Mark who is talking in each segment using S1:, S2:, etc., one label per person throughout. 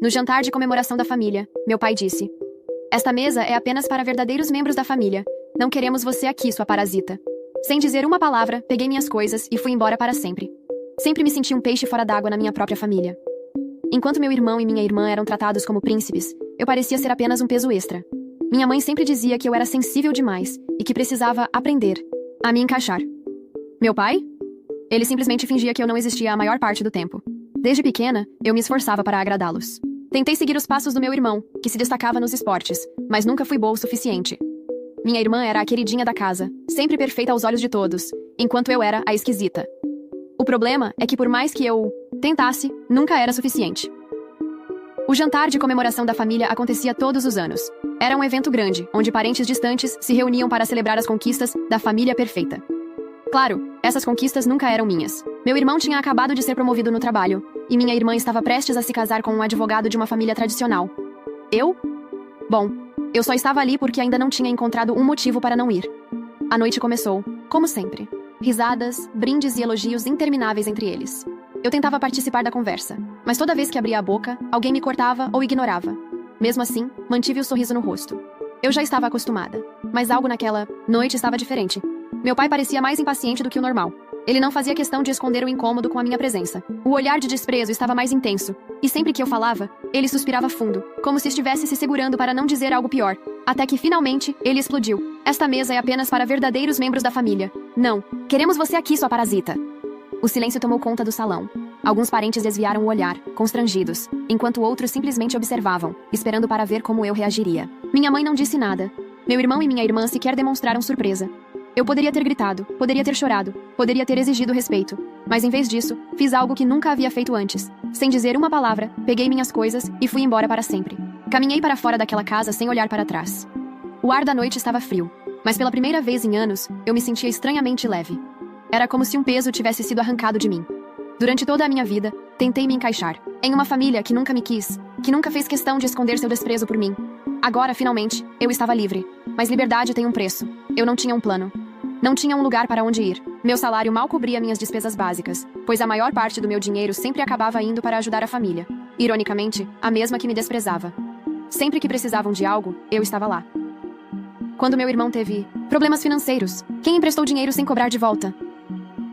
S1: No jantar de comemoração da família, meu pai disse: "Esta mesa é apenas para verdadeiros membros da família. Não queremos você aqui, sua parasita." Sem dizer uma palavra, peguei minhas coisas e fui embora para sempre. Sempre me senti um peixe fora d'água na minha própria família. Enquanto meu irmão e minha irmã eram tratados como príncipes, eu parecia ser apenas um peso extra. Minha mãe sempre dizia que eu era sensível demais e que precisava aprender a me encaixar. Meu pai? Ele simplesmente fingia que eu não existia a maior parte do tempo. Desde pequena, eu me esforçava para agradá-los. Tentei seguir os passos do meu irmão, que se destacava nos esportes, mas nunca fui boa o suficiente. Minha irmã era a queridinha da casa, sempre perfeita aos olhos de todos, enquanto eu era a esquisita. O problema é que por mais que eu tentasse, nunca era suficiente. O jantar de comemoração da família acontecia todos os anos. Era um evento grande, onde parentes distantes se reuniam para celebrar as conquistas da família perfeita. Claro, essas conquistas nunca eram minhas. Meu irmão tinha acabado de ser promovido no trabalho, e minha irmã estava prestes a se casar com um advogado de uma família tradicional. Eu? Bom, eu só estava ali porque ainda não tinha encontrado um motivo para não ir. A noite começou, como sempre. Risadas, brindes e elogios intermináveis entre eles. Eu tentava participar da conversa, mas toda vez que abria a boca, alguém me cortava ou ignorava. Mesmo assim, mantive o sorriso no rosto. Eu já estava acostumada, mas algo naquela noite estava diferente. Meu pai parecia mais impaciente do que o normal. Ele não fazia questão de esconder o incômodo com a minha presença. O olhar de desprezo estava mais intenso, e sempre que eu falava, ele suspirava fundo, como se estivesse se segurando para não dizer algo pior. Até que, finalmente, ele explodiu. "Esta mesa é apenas para verdadeiros membros da família. Não, queremos você aqui, sua parasita." O silêncio tomou conta do salão. Alguns parentes desviaram o olhar, constrangidos, enquanto outros simplesmente observavam, esperando para ver como eu reagiria. Minha mãe não disse nada. Meu irmão e minha irmã sequer demonstraram surpresa. Eu poderia ter gritado, poderia ter chorado, poderia ter exigido respeito, mas em vez disso, fiz algo que nunca havia feito antes. Sem dizer uma palavra, peguei minhas coisas e fui embora para sempre. Caminhei para fora daquela casa sem olhar para trás. O ar da noite estava frio, mas pela primeira vez em anos, eu me sentia estranhamente leve. Era como se um peso tivesse sido arrancado de mim. Durante toda a minha vida, tentei me encaixar em uma família que nunca me quis, que nunca fez questão de esconder seu desprezo por mim. Agora, finalmente, eu estava livre. Mas liberdade tem um preço. Eu não tinha um plano. Não tinha um lugar para onde ir. Meu salário mal cobria minhas despesas básicas, pois a maior parte do meu dinheiro sempre acabava indo para ajudar a família. Ironicamente, a mesma que me desprezava. Sempre que precisavam de algo, eu estava lá. Quando meu irmão teve problemas financeiros, quem emprestou dinheiro sem cobrar de volta?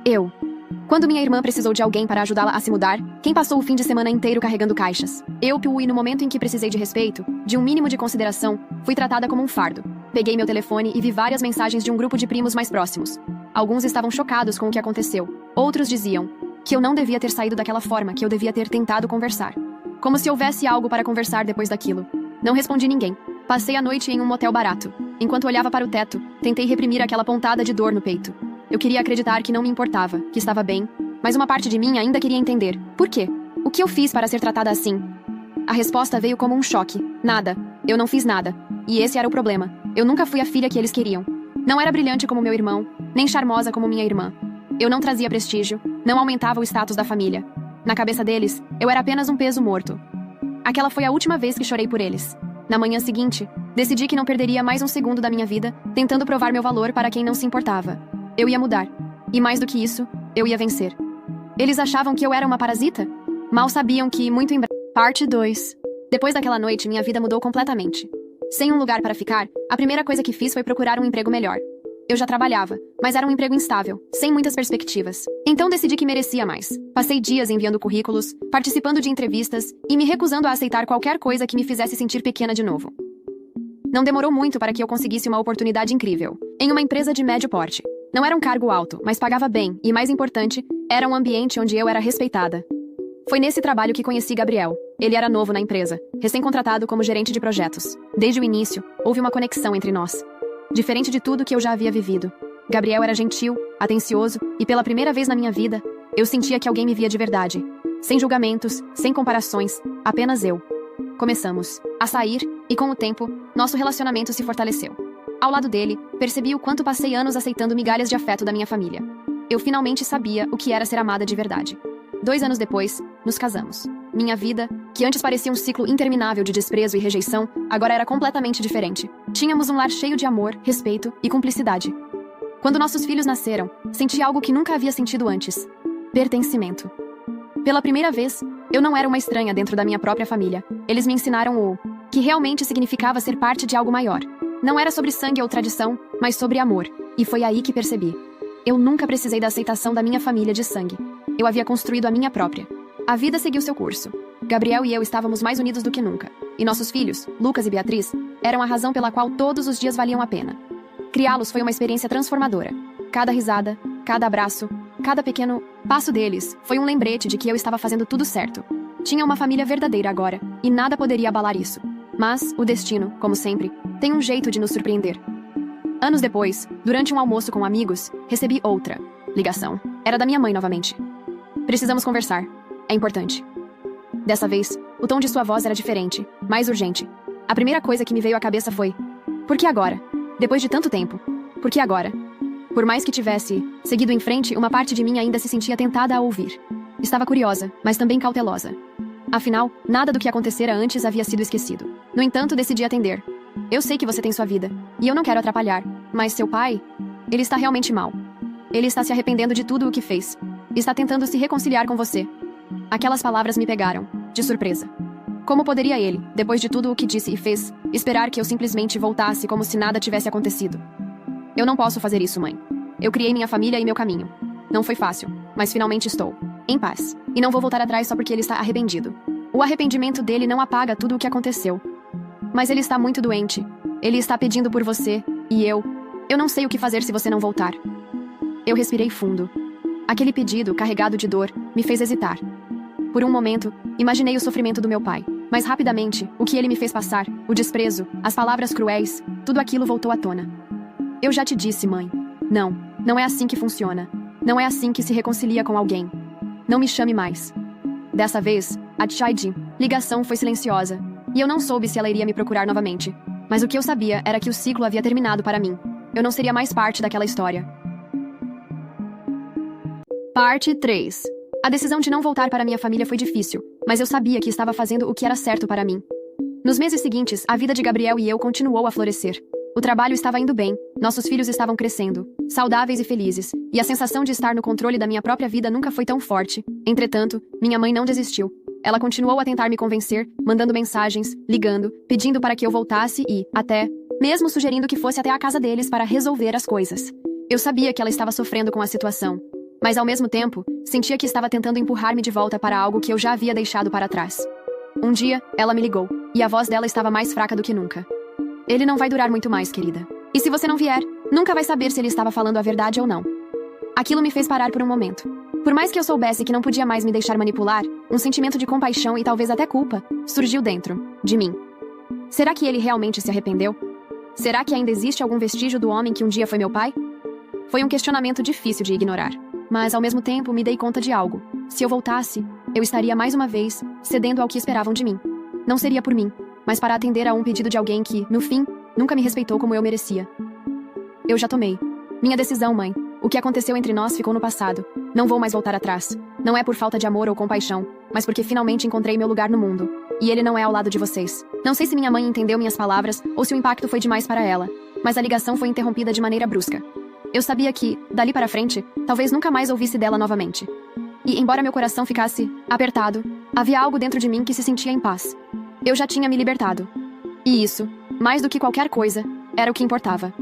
S1: Eu. Quando minha irmã precisou de alguém para ajudá-la a se mudar, quem passou o fim de semana inteiro carregando caixas? Eu, e no momento em que precisei de respeito, de um mínimo de consideração, fui tratada como um fardo. Peguei meu telefone e vi várias mensagens de um grupo de primos mais próximos. Alguns estavam chocados com o que aconteceu. Outros diziam que eu não devia ter saído daquela forma, que eu devia ter tentado conversar. Como se houvesse algo para conversar depois daquilo. Não respondi ninguém. Passei a noite em um motel barato. Enquanto olhava para o teto, tentei reprimir aquela pontada de dor no peito. Eu queria acreditar que não me importava, que estava bem, mas uma parte de mim ainda queria entender. Por quê? O que eu fiz para ser tratada assim? A resposta veio como um choque. Nada. Eu não fiz nada. E esse era o problema. Eu nunca fui a filha que eles queriam. Não era brilhante como meu irmão, nem charmosa como minha irmã. Eu não trazia prestígio, não aumentava o status da família. Na cabeça deles, eu era apenas um peso morto. Aquela foi a última vez que chorei por eles. Na manhã seguinte, decidi que não perderia mais um segundo da minha vida tentando provar meu valor para quem não se importava. Eu ia mudar. E mais do que isso, eu ia vencer. Eles achavam que eu era uma parasita? Mal sabiam que, muito em breve... Parte 2. Depois daquela noite, minha vida mudou completamente. Sem um lugar para ficar, a primeira coisa que fiz foi procurar um emprego melhor. Eu já trabalhava, mas era um emprego instável, sem muitas perspectivas. Então decidi que merecia mais. Passei dias enviando currículos, participando de entrevistas e me recusando a aceitar qualquer coisa que me fizesse sentir pequena de novo. Não demorou muito para que eu conseguisse uma oportunidade incrível, em uma empresa de médio porte. Não era um cargo alto, mas pagava bem e, mais importante, era um ambiente onde eu era respeitada. Foi nesse trabalho que conheci Gabriel. Ele era novo na empresa, recém-contratado como gerente de projetos. Desde o início, houve uma conexão entre nós. Diferente de tudo que eu já havia vivido. Gabriel era gentil, atencioso e, pela primeira vez na minha vida, eu sentia que alguém me via de verdade. Sem julgamentos, sem comparações, apenas eu. Começamos a sair e, com o tempo, nosso relacionamento se fortaleceu. Ao lado dele, percebi o quanto passei anos aceitando migalhas de afeto da minha família. Eu finalmente sabia o que era ser amada de verdade. 2 anos depois, nos casamos. Minha vida, que antes parecia um ciclo interminável de desprezo e rejeição, agora era completamente diferente. Tínhamos um lar cheio de amor, respeito e cumplicidade. Quando nossos filhos nasceram, senti algo que nunca havia sentido antes: pertencimento. Pela primeira vez, Eu não era uma estranha dentro da minha própria família. Eles me ensinaram o que realmente significava ser parte de algo maior. Não era sobre sangue ou tradição, mas sobre amor. E foi aí que percebi. Eu nunca precisei da aceitação da minha família de sangue. Eu havia construído a minha própria. A vida seguiu seu curso. Gabriel e eu estávamos mais unidos do que nunca. E nossos filhos, Lucas e Beatriz, eram a razão pela qual todos os dias valiam a pena. Criá-los foi uma experiência transformadora. Cada risada, cada abraço, cada pequeno passo deles foi um lembrete de que eu estava fazendo tudo certo. Tinha uma família verdadeira agora, e nada poderia abalar isso. Mas o destino, como sempre, tem um jeito de nos surpreender. Anos depois, durante um almoço com amigos, recebi outra ligação. Era da minha mãe novamente. Precisamos conversar. É importante. Dessa vez, o tom de sua voz era diferente, mais urgente. A primeira coisa que me veio à cabeça foi: por que agora? Depois de tanto tempo. Por que agora? Por mais que tivesse seguido em frente, uma parte de mim ainda se sentia tentada a ouvir. Estava curiosa, mas também cautelosa. Afinal, nada do que acontecera antes havia sido esquecido. No entanto, decidi atender. Eu sei que você tem sua vida, e eu não quero atrapalhar, mas seu pai, ele está realmente mal. Ele está se arrependendo de tudo o que fez. Está tentando se reconciliar com você. Aquelas palavras me pegaram, de surpresa. Como poderia ele, depois de tudo o que disse e fez, esperar que eu simplesmente voltasse como se nada tivesse acontecido? Eu não posso fazer isso, mãe. Eu criei minha família e meu caminho. Não foi fácil, mas finalmente estou em paz. E não vou voltar atrás só porque ele está arrependido. O arrependimento dele não apaga tudo o que aconteceu. Mas ele está muito doente. Ele está pedindo por você, e eu não sei o que fazer se você não voltar. Eu respirei fundo. Aquele pedido, carregado de dor, me fez hesitar. Por um momento, imaginei o sofrimento do meu pai. Mas rapidamente, o que ele me fez passar, o desprezo, as palavras cruéis, tudo aquilo voltou à tona. Eu já te disse, mãe. Não é assim que funciona. Não é assim que se reconcilia com alguém. Não me chame mais. Dessa vez, a ligação foi silenciosa, e eu não soube se ela iria me procurar novamente. Mas o que eu sabia era que o ciclo havia terminado para mim. Eu não seria mais parte daquela história. Parte 3. A decisão de não voltar para minha família foi difícil, mas eu sabia que estava fazendo o que era certo para mim. Nos meses seguintes, a vida de Gabriel e eu continuou a florescer. O trabalho estava indo bem, nossos filhos estavam crescendo, saudáveis e felizes, e a sensação de estar no controle da minha própria vida nunca foi tão forte. Entretanto, minha mãe não desistiu. Ela continuou a tentar me convencer, mandando mensagens, ligando, pedindo para que eu voltasse e, até, mesmo sugerindo que fosse até a casa deles para resolver as coisas. Eu sabia que ela estava sofrendo com a situação, mas ao mesmo tempo, sentia que estava tentando empurrar-me de volta para algo que eu já havia deixado para trás. Um dia, ela me ligou, e a voz dela estava mais fraca do que nunca. Ele não vai durar muito mais, querida. E se você não vier, nunca vai saber se ele estava falando a verdade ou não. Aquilo me fez parar por um momento. Por mais que eu soubesse que não podia mais me deixar manipular, um sentimento de compaixão e talvez até culpa surgiu dentro de mim. Será que ele realmente se arrependeu? Será que ainda existe algum vestígio do homem que um dia foi meu pai? Foi um questionamento difícil de ignorar, mas ao mesmo tempo me dei conta de algo. Se eu voltasse, eu estaria mais uma vez cedendo ao que esperavam de mim. Não seria por mim, mas para atender a um pedido de alguém que, no fim, nunca me respeitou como eu merecia. Eu já tomei minha decisão, mãe. O que aconteceu entre nós ficou no passado. Não vou mais voltar atrás. Não é por falta de amor ou compaixão, mas porque finalmente encontrei meu lugar no mundo. E ele não é ao lado de vocês. Não sei se minha mãe entendeu minhas palavras ou se o impacto foi demais para ela, mas a ligação foi interrompida de maneira brusca. Eu sabia que, dali para frente, talvez nunca mais ouvisse dela novamente. E, embora meu coração ficasse apertado, havia algo dentro de mim que se sentia em paz. Eu já tinha me libertado. E isso, mais do que qualquer coisa, era o que importava.